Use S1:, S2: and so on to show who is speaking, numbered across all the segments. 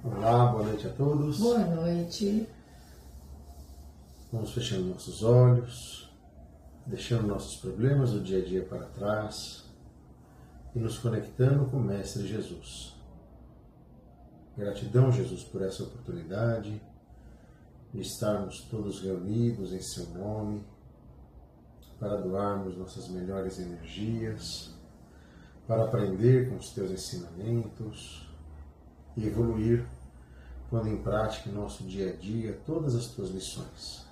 S1: Olá, boa noite a todos.
S2: Boa noite.
S1: Vamos fechando nossos olhos, deixando nossos problemas do dia a dia para trás e nos conectando com o Mestre Jesus. Gratidão, Jesus, por essa oportunidade de estarmos todos reunidos em Seu nome para doarmos nossas melhores energias, para aprender com os Teus ensinamentos e evoluir, pondo em prática em nosso dia a dia todas as Tuas lições.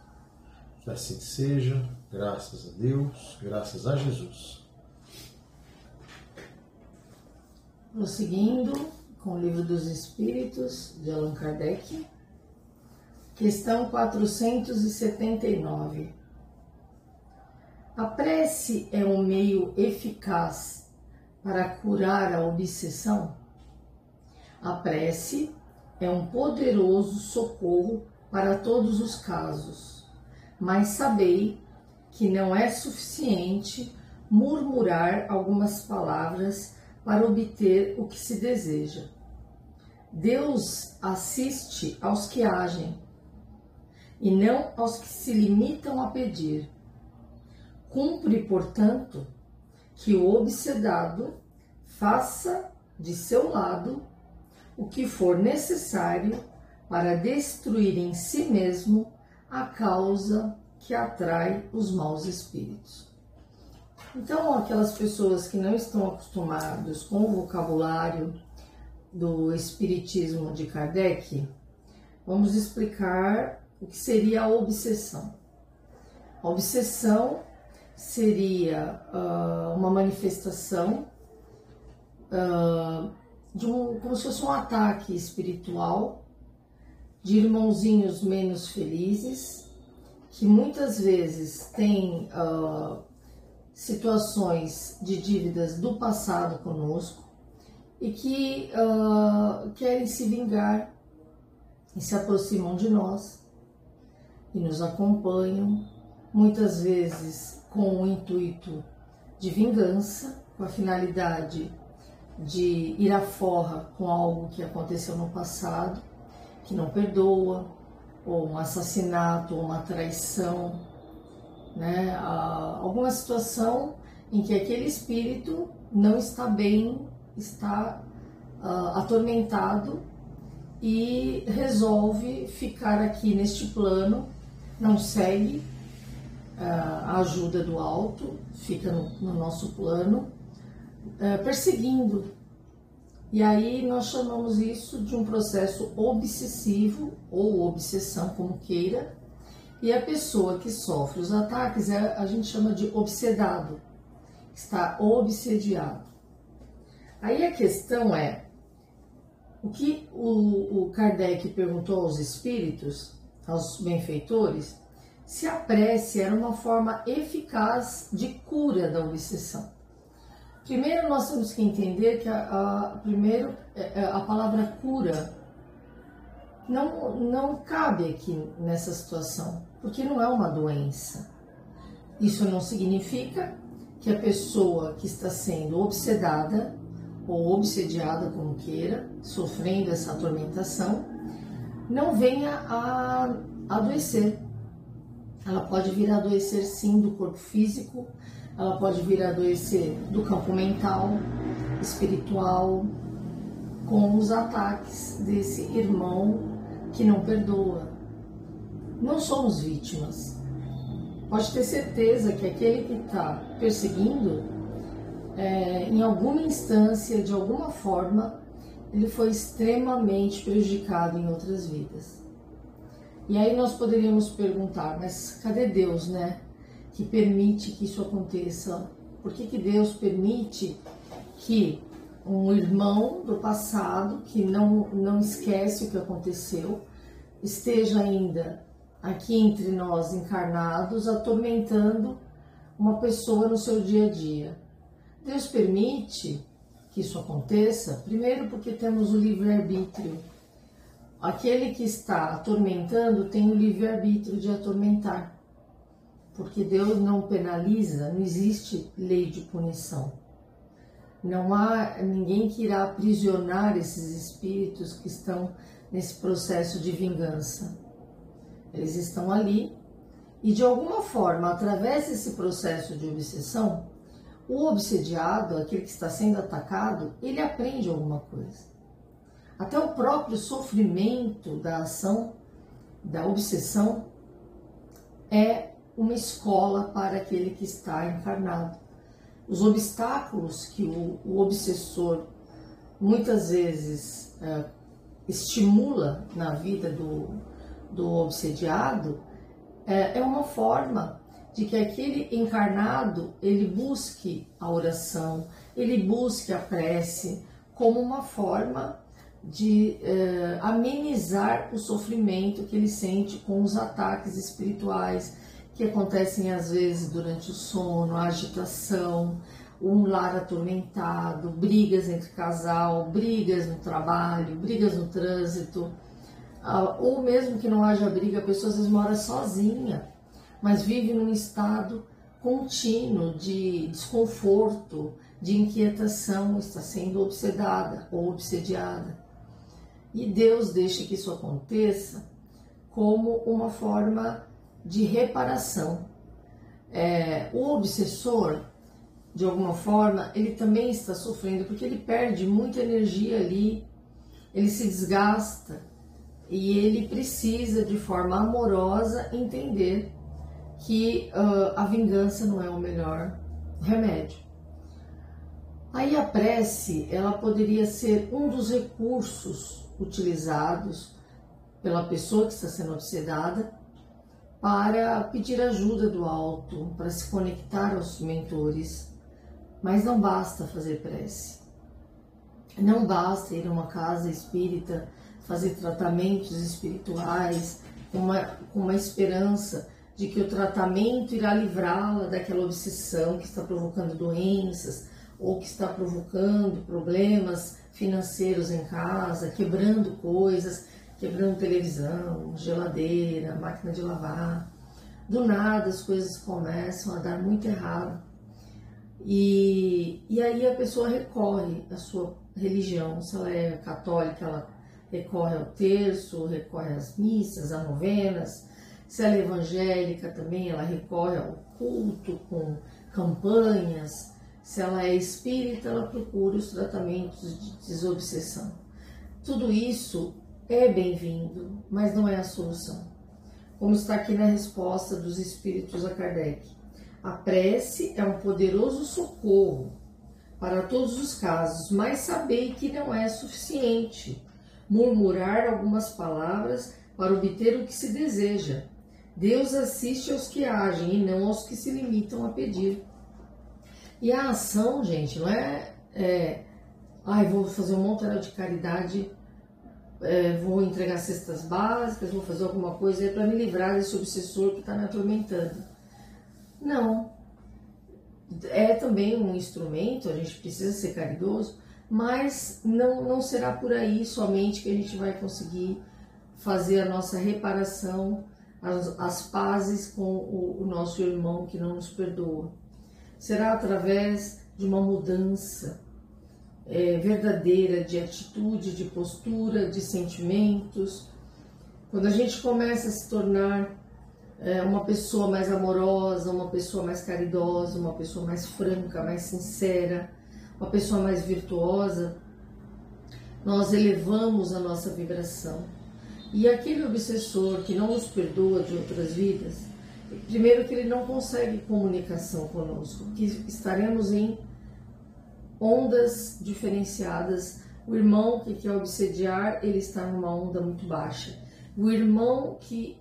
S1: Que assim seja, graças a Deus, graças a Jesus.
S2: Prosseguindo com o Livro dos Espíritos, de Allan Kardec, questão 479. A prece é um meio eficaz para curar a obsessão? A prece é um poderoso socorro para todos os casos, mas sabei que não é suficiente murmurar algumas palavras para obter o que se deseja. Deus assiste aos que agem, e não aos que se limitam a pedir. Cumpre, portanto, que o obsedado faça de seu lado o que for necessário para destruir em si mesmo a causa que atrai os maus espíritos. Então, aquelas pessoas que não estão acostumadas com o vocabulário do Espiritismo de Kardec, vamos explicar o que seria a obsessão. A obsessão seria uma manifestação como se fosse um ataque espiritual de irmãozinhos menos felizes, que muitas vezes têm situações de dívidas do passado conosco e que querem se vingar e se aproximam de nós e nos acompanham, muitas vezes com o intuito de vingança, com a finalidade de ir à forra com algo que aconteceu no passado, que não perdoa, ou um assassinato, ou uma traição, né? Alguma situação em que aquele espírito não está bem, está atormentado e resolve ficar aqui neste plano, não segue a ajuda do alto, fica no nosso plano, perseguindo. E aí nós chamamos isso de um processo obsessivo ou obsessão, como queira, e a pessoa que sofre os ataques a gente chama de obsedado, está obsediado. Aí a questão é, o que o Kardec perguntou aos espíritos, aos benfeitores, se a prece era uma forma eficaz de cura da obsessão. Primeiro nós temos que entender que a palavra cura não cabe aqui nessa situação, porque não é uma doença. Isso não significa que a pessoa que está sendo obsedada ou obsediada, como queira, sofrendo essa atormentação, não venha a adoecer. Ela pode vir a adoecer sim do corpo físico, ela pode vir a adoecer do campo mental, espiritual, com os ataques desse irmão que não perdoa. Não somos vítimas. Pode ter certeza que aquele que está perseguindo, em alguma instância, de alguma forma, ele foi extremamente prejudicado em outras vidas. E aí nós poderíamos perguntar, mas cadê Deus, né? Que permite que isso aconteça? Por que Deus permite que um irmão do passado, que não esquece o que aconteceu, esteja ainda aqui entre nós encarnados, atormentando uma pessoa no seu dia a dia? Deus permite que isso aconteça, primeiro porque temos o livre-arbítrio. Aquele que está atormentando tem o livre-arbítrio de atormentar, porque Deus não penaliza, não existe lei de punição. Não há ninguém que irá aprisionar esses espíritos que estão nesse processo de vingança. Eles estão ali e, de alguma forma, através desse processo de obsessão, o obsediado, aquele que está sendo atacado, ele aprende alguma coisa. Até o próprio sofrimento da ação, da obsessão, é uma escola para aquele que está encarnado. Os obstáculos que o obsessor muitas vezes estimula na vida do obsediado é uma forma de que aquele encarnado ele busque a oração, ele busque a prece como uma forma de amenizar o sofrimento que ele sente com os ataques espirituais que acontecem às vezes durante o sono, a agitação, um lar atormentado, brigas entre casal, brigas no trabalho, brigas no trânsito, ou mesmo que não haja briga, a pessoa às vezes mora sozinha, mas vive num estado contínuo de desconforto, de inquietação, está sendo obsedada ou obsediada. E Deus deixa que isso aconteça como uma forma de reparação. O obsessor, de alguma forma, ele também está sofrendo porque ele perde muita energia ali, ele se desgasta e ele precisa, de forma amorosa, entender que a vingança não é o melhor remédio. Aí a prece, ela poderia ser um dos recursos utilizados pela pessoa que está sendo obsedada para pedir ajuda do alto, para se conectar aos mentores. Mas não basta fazer prece. Não basta ir a uma casa espírita, fazer tratamentos espirituais com uma esperança de que o tratamento irá livrá-la daquela obsessão que está provocando doenças ou que está provocando problemas financeiros em casa, quebrando coisas, quebrando televisão, geladeira, máquina de lavar. Do nada as coisas começam a dar muito errado. E aí a pessoa recorre à sua religião. Se ela é católica, ela recorre ao terço, recorre às missas, às novenas. Se ela é evangélica também, ela recorre ao culto com campanhas. Se ela é espírita, ela procura os tratamentos de desobsessão. Tudo isso é bem-vindo, mas não é a solução. Como está aqui na resposta dos espíritos a Kardec. A prece é um poderoso socorro para todos os casos, mas sabei que não é suficiente murmurar algumas palavras para obter o que se deseja. Deus assiste aos que agem e não aos que se limitam a pedir. E a ação, gente, não vou fazer um monte de caridade, vou entregar cestas básicas, vou fazer alguma coisa para me livrar desse obsessor que está me atormentando. Não. É também um instrumento, a gente precisa ser caridoso, mas não será por aí somente que a gente vai conseguir fazer a nossa reparação, as pazes com o nosso irmão que não nos perdoa. Será através de uma mudança verdadeira de atitude, de postura, de sentimentos. Quando a gente começa a se tornar uma pessoa mais amorosa, uma pessoa mais caridosa, uma pessoa mais franca, mais sincera, uma pessoa mais virtuosa, nós elevamos a nossa vibração. E aquele obsessor que não nos perdoa de outras vidas, primeiro que ele não consegue comunicação conosco, que estaremos em ondas diferenciadas. O irmão que quer obsediar, ele está numa onda muito baixa. O irmão que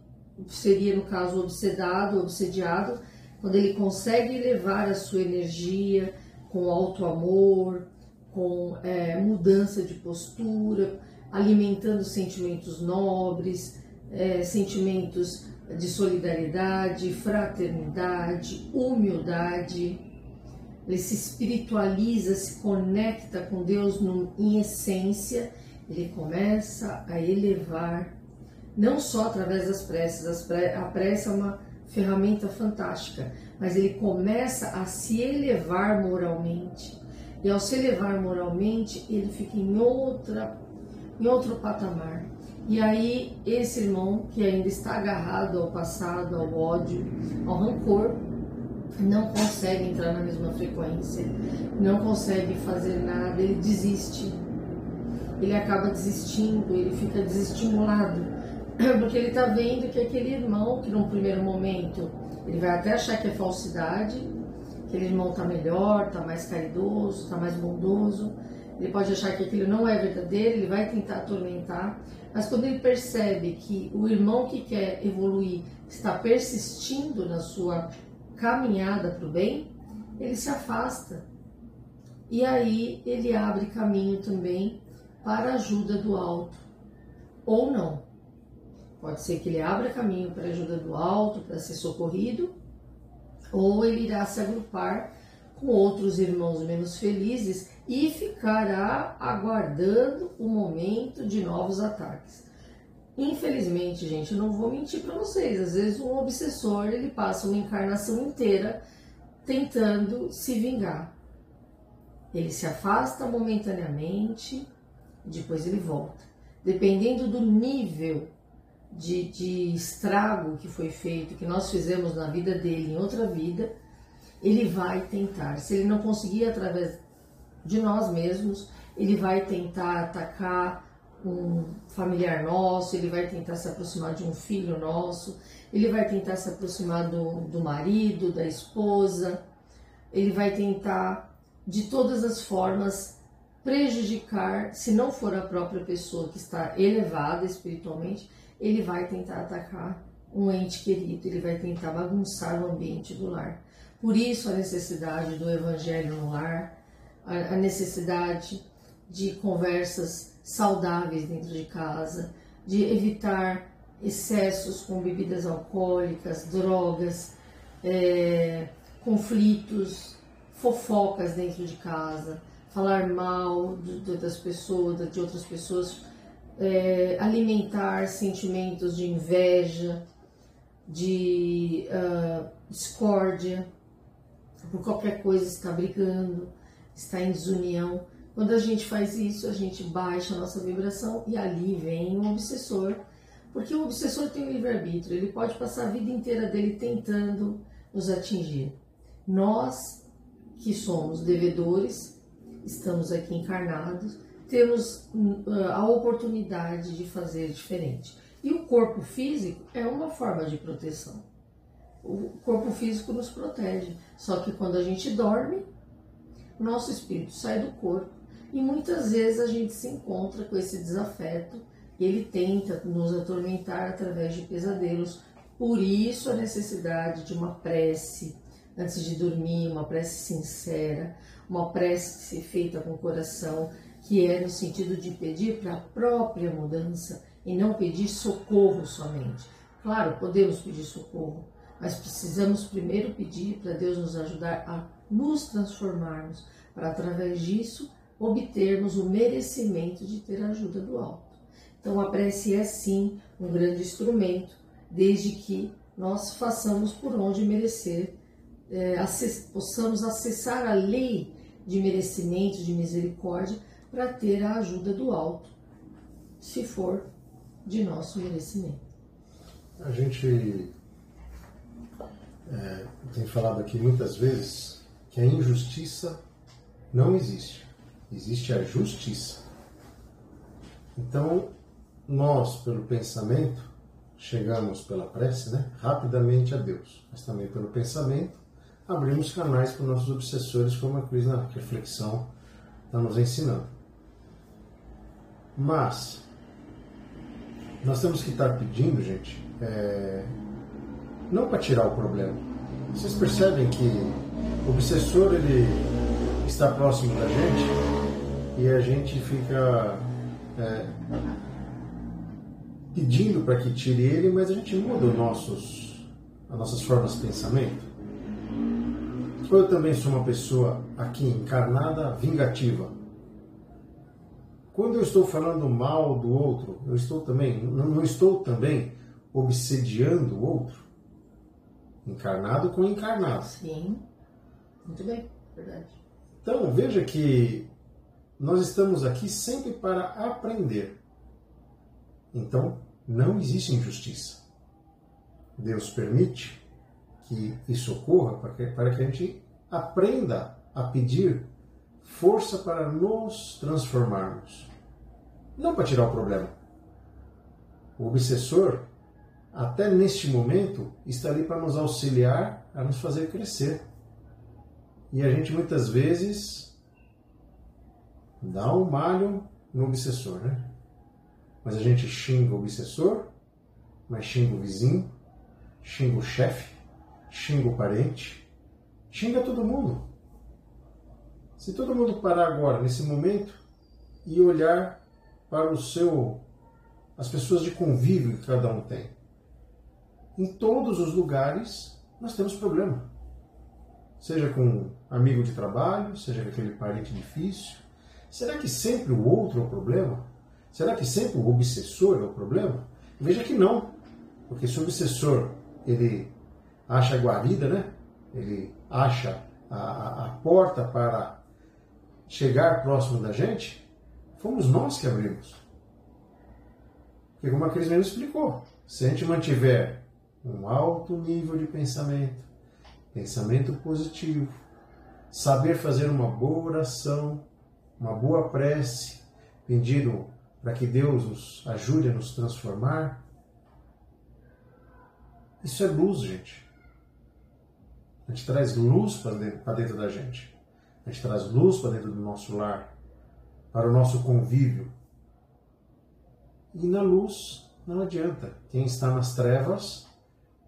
S2: seria, no caso, obsediado, quando ele consegue elevar a sua energia com alto amor, com mudança de postura, alimentando sentimentos nobres, sentimentos de solidariedade, fraternidade, humildade. Ele se espiritualiza, se conecta com Deus em essência, ele começa a elevar, não só através das preces, a prece é uma ferramenta fantástica, mas ele começa a se elevar moralmente, E ao se elevar moralmente, ele fica em outro patamar. E aí, esse irmão que ainda está agarrado ao passado, ao ódio, ao rancor, não consegue entrar na mesma frequência, não consegue fazer nada, ele desiste. Ele acaba desistindo, ele fica desestimulado, porque ele está vendo que aquele irmão, que num primeiro momento, ele vai até achar que é falsidade, aquele irmão está melhor, está mais caridoso, está mais bondoso, ele pode achar que aquilo não é verdadeiro, ele vai tentar atormentar, mas quando ele percebe que o irmão que quer evoluir está persistindo na sua caminhada para o bem, ele se afasta. E aí ele abre caminho também para a ajuda do alto, ou não. Pode ser que ele abra caminho para a ajuda do alto, para ser socorrido, ou ele irá se agrupar com outros irmãos menos felizes e ficará aguardando o momento de novos ataques. Infelizmente, gente, eu não vou mentir para vocês, às vezes um obsessor ele passa uma encarnação inteira tentando se vingar. Ele se afasta momentaneamente, depois ele volta. Dependendo do nível de estrago que foi feito, que nós fizemos na vida dele, em outra vida, ele vai tentar. Se ele não conseguir através de nós mesmos, ele vai tentar atacar um familiar nosso, ele vai tentar se aproximar de um filho nosso, ele vai tentar se aproximar do marido, da esposa, ele vai tentar de todas as formas prejudicar, se não for a própria pessoa que está elevada espiritualmente, ele vai tentar atacar um ente querido, ele vai tentar bagunçar o ambiente do lar. Por isso a necessidade do evangelho no lar, a necessidade de conversas saudáveis dentro de casa, de evitar excessos com bebidas alcoólicas, drogas, conflitos, fofocas dentro de casa, falar mal das pessoas, de outras pessoas, alimentar sentimentos de inveja, de discórdia, por qualquer coisa está brigando, está em desunião. Quando a gente faz isso, a gente baixa a nossa vibração e ali vem um obsessor, porque o obsessor tem um livre-arbítrio, ele pode passar a vida inteira dele tentando nos atingir. Nós, que somos devedores, estamos aqui encarnados, temos a oportunidade de fazer diferente. E o corpo físico é uma forma de proteção. O corpo físico nos protege, só que quando a gente dorme, nosso espírito sai do corpo e muitas vezes a gente se encontra com esse desafeto e ele tenta nos atormentar através de pesadelos. Por isso a necessidade de uma prece antes de dormir, uma prece sincera, uma prece feita com o coração, que é no sentido de pedir para a própria mudança e não pedir socorro somente. Claro, podemos pedir socorro, mas precisamos primeiro pedir para Deus nos ajudar a nos transformarmos, para através disso obtermos o merecimento de ter a ajuda do alto. Então a prece é sim um grande instrumento, desde que nós façamos por onde merecer, possamos acessar a lei de merecimento, de misericórdia, para ter a ajuda do alto, se for de nosso merecimento.
S1: A gente tem falado aqui muitas vezes que a injustiça não existe, existe a justiça. Então, nós, pelo pensamento, chegamos pela prece, rapidamente a Deus, mas também pelo pensamento, abrimos canais para os nossos obsessores, como a Cris na reflexão está nos ensinando. Mas nós temos que estar pedindo, gente, não para tirar o problema. Vocês percebem que o obsessor ele está próximo da gente e a gente fica pedindo para que tire ele, mas a gente muda as nossas formas de pensamento. Eu também sou uma pessoa aqui encarnada vingativa. Quando eu estou falando mal do outro, não estou também obsediando o outro? Encarnado com encarnado.
S2: Sim, muito bem, verdade.
S1: Então, veja que nós estamos aqui sempre para aprender. Então, não existe injustiça. Deus permite que isso ocorra para que a gente aprenda a pedir força para nos transformarmos. Não para tirar o problema. O obsessor, até neste momento, está ali para nos auxiliar a nos fazer crescer. E a gente muitas vezes dá um malho no obsessor, né? Mas a gente xinga o obsessor, mas xinga o vizinho, xinga o chefe, xinga o parente, xinga todo mundo. Se todo mundo parar agora, nesse momento, e olhar para as pessoas de convívio que cada um tem, em todos os lugares nós temos problema. Seja com um amigo de trabalho, seja com aquele parente difícil. Será que sempre o outro é o problema? Será que sempre o obsessor é o problema? Veja que não. Porque se o obsessor ele acha a guarida, né? Ele acha a porta para chegar próximo da gente, fomos nós que abrimos. Porque como a Cris mesmo explicou, se a gente mantiver um alto nível de pensamento positivo, saber fazer uma boa oração, uma boa prece, pedindo para que Deus nos ajude a nos transformar, isso é luz, gente. A gente traz luz para dentro da gente. A gente traz luz para dentro do nosso lar, para o nosso convívio. E na luz não adianta. Quem está nas trevas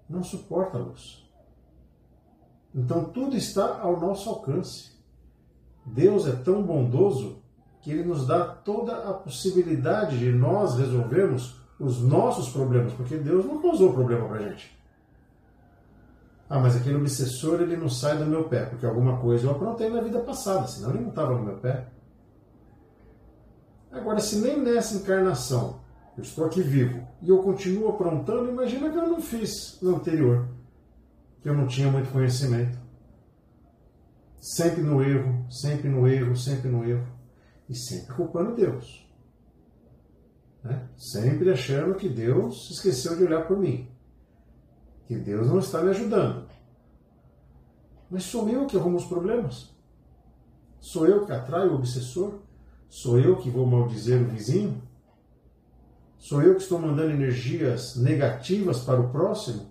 S1: não suporta a luz. Então tudo está ao nosso alcance. Deus é tão bondoso que Ele nos dá toda a possibilidade de nós resolvermos os nossos problemas, porque Deus não causou problema para a gente. Ah, mas aquele obsessor ele não sai do meu pé, porque alguma coisa eu aprontei na vida passada, senão ele não estava no meu pé. Agora, se nem nessa encarnação eu estou aqui vivo e eu continuo aprontando, imagina que eu não fiz no anterior, que eu não tinha muito conhecimento. Sempre no erro, sempre no erro, sempre no erro. E sempre culpando Deus. Né? Sempre achando que Deus esqueceu de olhar por mim. Que Deus não está me ajudando. Mas sou eu que arrumo os problemas. Sou eu que atraio o obsessor. Sou eu que vou maldizer o vizinho. Sou eu que estou mandando energias negativas para o próximo.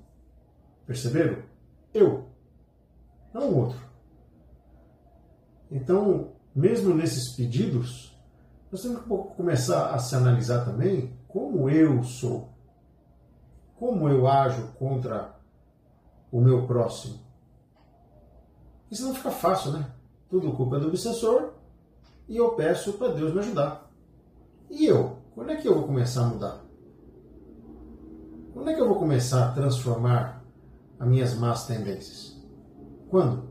S1: Perceberam? Eu. Não o outro. Então, mesmo nesses pedidos, nós temos que começar a se analisar também como eu sou. Como eu ajo contra o meu próximo. Isso não fica fácil, né? Tudo culpa do obsessor e eu peço para Deus me ajudar. E eu? Quando é que eu vou começar a mudar? Quando é que eu vou começar a transformar as minhas más tendências? Quando?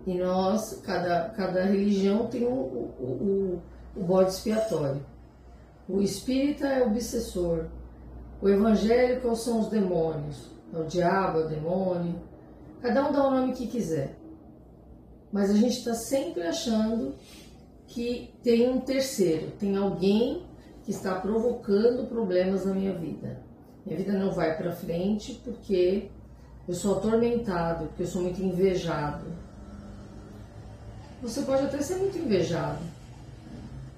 S2: E nós, cada religião tem o bode expiatório. O espírita é o obsessor. O evangélico são os demônios. É o diabo, é o demônio. Cada um dá o nome que quiser. Mas a gente está sempre achando que tem um terceiro. Tem alguém que está provocando problemas na minha vida. Minha vida não vai para frente porque eu sou atormentado, porque eu sou muito invejado. Você pode até ser muito invejado,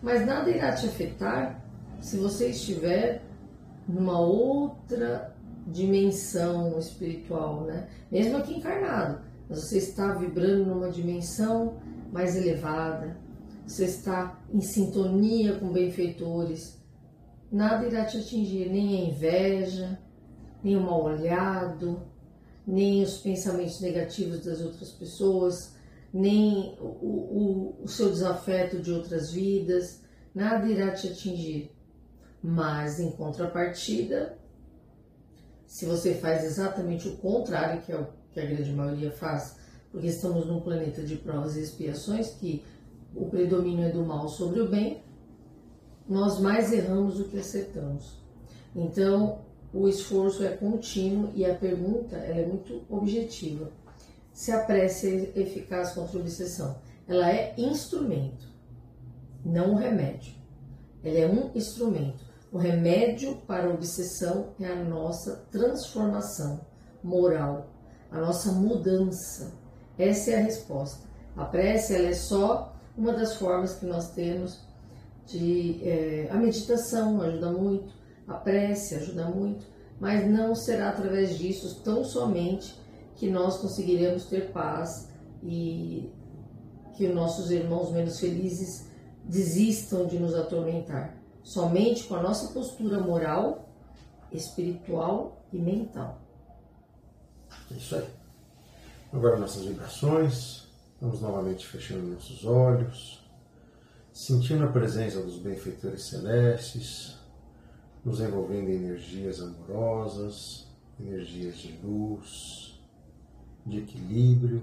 S2: mas nada irá te afetar se você estiver numa outra dimensão espiritual, né? Mesmo aqui encarnado, mas você está vibrando numa dimensão mais elevada, você está em sintonia com benfeitores, nada irá te atingir, nem a inveja, nem o mal olhado, nem os pensamentos negativos das outras pessoas, nem o seu desafeto de outras vidas, nada irá te atingir. Mas, em contrapartida, se você faz exatamente o contrário, que é o que a grande maioria faz, porque estamos num planeta de provas e expiações, que o predomínio é do mal sobre o bem, nós mais erramos do que acertamos. Então, o esforço é contínuo e a pergunta ela é muito objetiva. se a prece é eficaz contra a obsessão. Ela é instrumento, não um remédio. Ela é um instrumento. O remédio para a obsessão é a nossa transformação moral, a nossa mudança. Essa é a resposta. A prece, ela é só uma das formas que nós temos de... a meditação ajuda muito, a prece ajuda muito, mas não será através disso tão somente que nós conseguiremos ter paz e que os nossos irmãos menos felizes desistam de nos atormentar. Somente com a nossa postura moral, espiritual e mental.
S1: É isso aí. Agora nossas vibrações. Vamos novamente fechando nossos olhos, sentindo a presença dos benfeitores celestes, nos envolvendo em energias amorosas, energias de luz, de equilíbrio.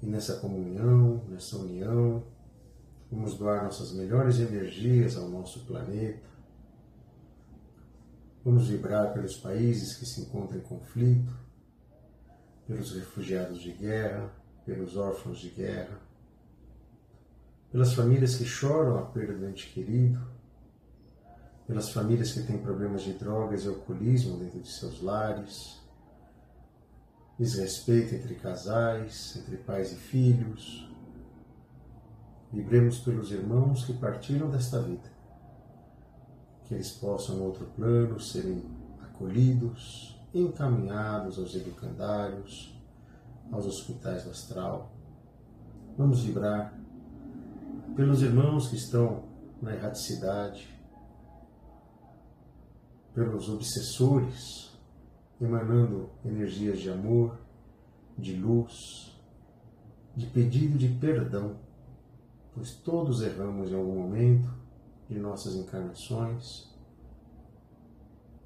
S1: E nessa comunhão, nessa união, vamos doar nossas melhores energias ao nosso planeta. Vamos vibrar pelos países que se encontram em conflito, pelos refugiados de guerra, pelos órfãos de guerra, pelas famílias que choram a perda do ente querido, pelas famílias que têm problemas de drogas e alcoolismo dentro de seus lares, desrespeito entre casais, entre pais e filhos. Vibremos pelos irmãos que partiram desta vida, que eles possam, no outro plano, serem acolhidos, encaminhados aos educandários, aos hospitais do astral. Vamos vibrar pelos irmãos que estão na erraticidade, pelos obsessores, emanando energias de amor, de luz, de pedido de perdão, pois todos erramos em algum momento de nossas encarnações.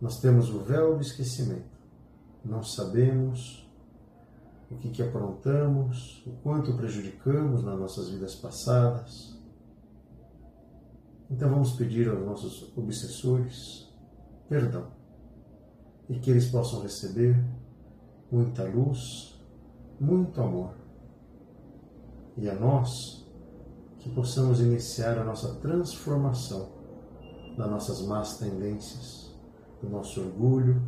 S1: Nós temos o véu do esquecimento, não sabemos o que aprontamos, o quanto prejudicamos nas nossas vidas passadas. Então vamos pedir aos nossos obsessores perdão, e que eles possam receber muita luz, muito amor. E a nós, que possamos iniciar a nossa transformação das nossas más tendências, do nosso orgulho,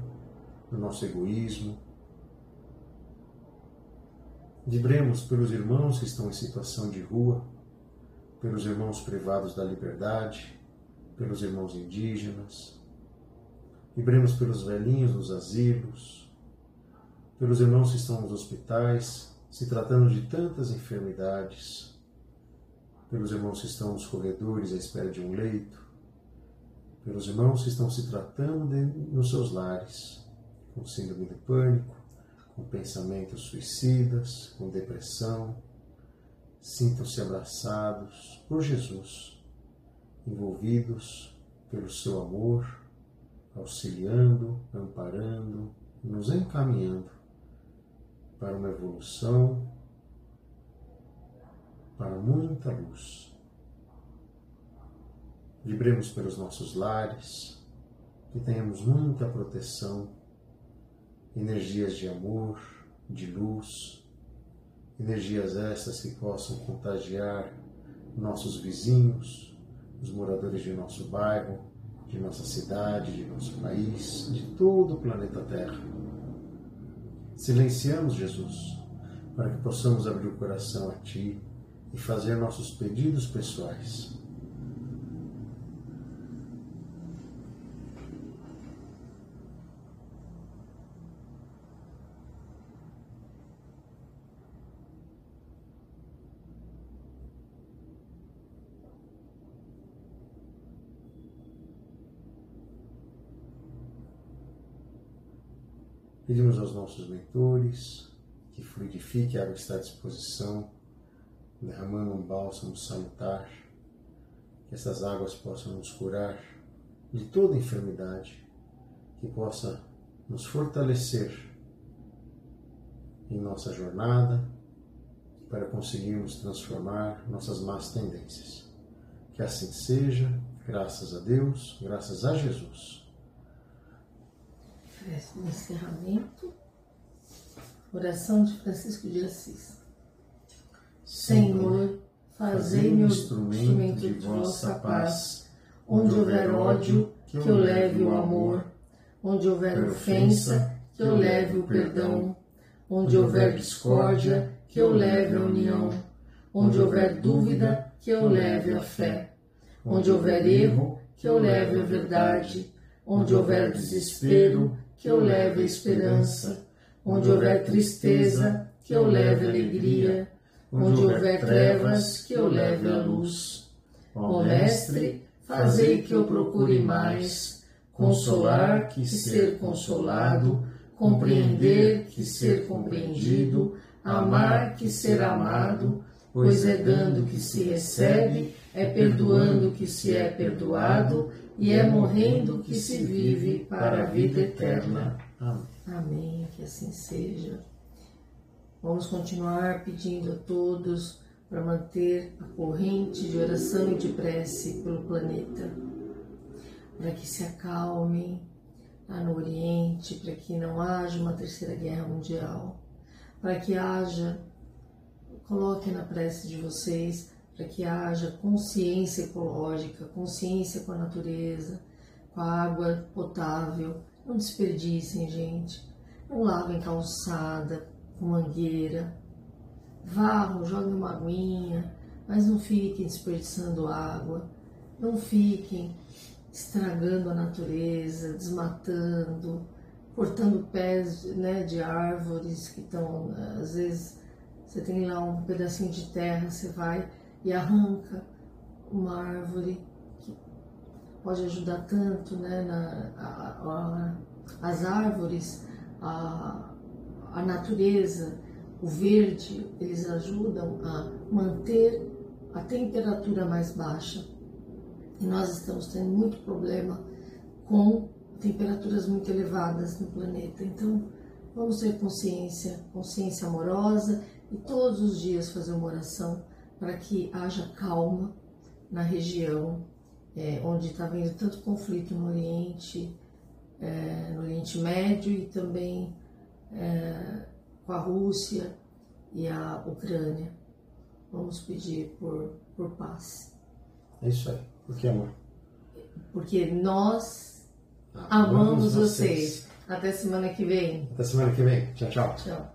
S1: do nosso egoísmo. Vibremos pelos irmãos que estão em situação de rua, pelos irmãos privados da liberdade, pelos irmãos indígenas. Vibremos pelos velhinhos nos asilos, pelos irmãos que estão nos hospitais, se tratando de tantas enfermidades, pelos irmãos que estão nos corredores à espera de um leito, pelos irmãos que estão se tratando nos seus lares, com síndrome de pânico, com pensamentos suicidas, com depressão. Sintam-se abraçados por Jesus, envolvidos pelo seu amor, auxiliando, amparando, nos encaminhando para uma evolução, para muita luz. Vibremos pelos nossos lares, que tenhamos muita proteção, energias de amor, de luz, energias estas que possam contagiar nossos vizinhos, os moradores de nosso bairro, de nossa cidade, de nosso país, de todo o planeta Terra. Silenciamos, Jesus, para que possamos abrir o coração a Ti e fazer nossos pedidos pessoais. Pedimos aos nossos mentores que fluidifique a água que está à disposição, derramando um bálsamo salutar, que essas águas possam nos curar de toda enfermidade, que possa nos fortalecer em nossa jornada para conseguirmos transformar nossas más tendências. Que assim seja, graças a Deus, graças a Jesus.
S2: Prece de encerramento. Oração de Francisco de Assis. Senhor, fazei-me instrumento de vossa paz. Onde houver ódio, que eu leve o amor. Onde houver ofensa, que eu leve o perdão. Onde houver discórdia, que eu leve a união. Onde houver dúvida, que eu leve a fé. Onde houver erro, que eu leve a verdade. Onde houver desespero, que eu leve a esperança. Onde houver tristeza, que eu leve a alegria. Onde houver trevas, que eu leve a luz. Ó Mestre, fazei que eu procure mais consolar que ser consolado, compreender que ser compreendido, amar que ser amado, pois é dando que se recebe, é perdoando que se é perdoado e é morrendo que se vive para a vida eterna.
S1: Amém.
S2: Amém, que assim seja. Vamos continuar pedindo a todos para manter a corrente de oração e de prece pelo planeta, para que se acalmem lá no Oriente, para que não haja uma terceira guerra mundial, para que haja, coloquem na prece de vocês, para que haja consciência ecológica, consciência com a natureza, com a água potável. Não desperdicem, gente. Não lavem calçada com mangueira. Varram, joguem uma aguinha, mas não fiquem desperdiçando água. Não fiquem estragando a natureza, desmatando, cortando pés, né, de árvores que estão, às vezes, você tem lá um pedacinho de terra, você vai e arranca uma árvore que pode ajudar tanto, né, as árvores, a natureza, o verde, eles ajudam a manter a temperatura mais baixa. E nós estamos tendo muito problema com temperaturas muito elevadas no planeta. Então, vamos ter consciência amorosa e todos os dias fazer uma oração para que haja calma na região onde está havendo tanto conflito no Oriente Médio e também com a Rússia e a Ucrânia. Vamos pedir por paz.
S1: É isso aí. Por que amor?
S2: Porque nós amamos vocês. Até semana que vem.
S1: Até semana que vem. Tchau, tchau.
S2: Tchau.